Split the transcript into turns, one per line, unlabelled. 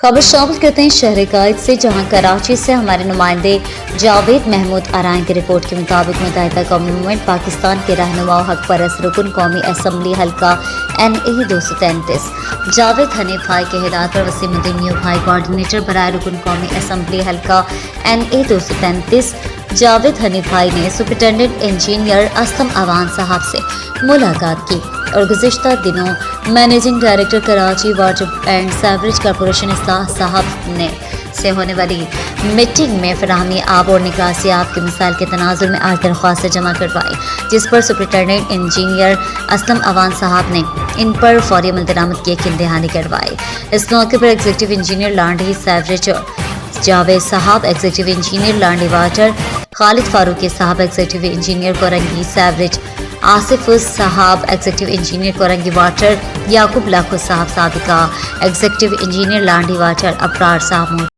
खबर शामिल करते हैं शहर कायद से, जहां कराची से हमारे नुमाइंदे जावेद महमूद आराइन की रिपोर्ट के मुताबिक मुत्तहिदा कौमी मूवमेंट पाकिस्तान के रहनुमा हक परस्त रुकन कौमी असम्बली हल्का NA 233 जावेद हनीफ भाई के हिदायत पर वसीमुद्दीन न्यू भाई कोऑर्डिनेटर बराए रुकन कौमी असम्बली हल्का NA 233 जावेद हनीफ भाई ने सुपरिटेंडेंट इंजीनियर असलम अवान साहब से मुलाकात की और गुज़िश्ता दिनों managing director Karachi water and sewerage corporation इस्लाह साहब ने से होने वाली मीटिंग में फराहमी आब और निकासी आब की मिसाल के तनाजुर में 8 दरख्वास्तें जमा करवाई, जिस पर सुपरिटेंडेंट इंजीनियर असलम अवान साहब ने इन पर फौरी अमल दरामद किए कि दहानी करवाई। इस मौके पर executive engineer Landhi sewerage Javed साहब, executive engineer Landhi water Khalid Farooqui साहब, executive engineer Korangi sewerage Asif साहब, executive engineer Korangi water Yaqoob Lakho साहब, साबिका executive engineer Landhi water Abrar साहब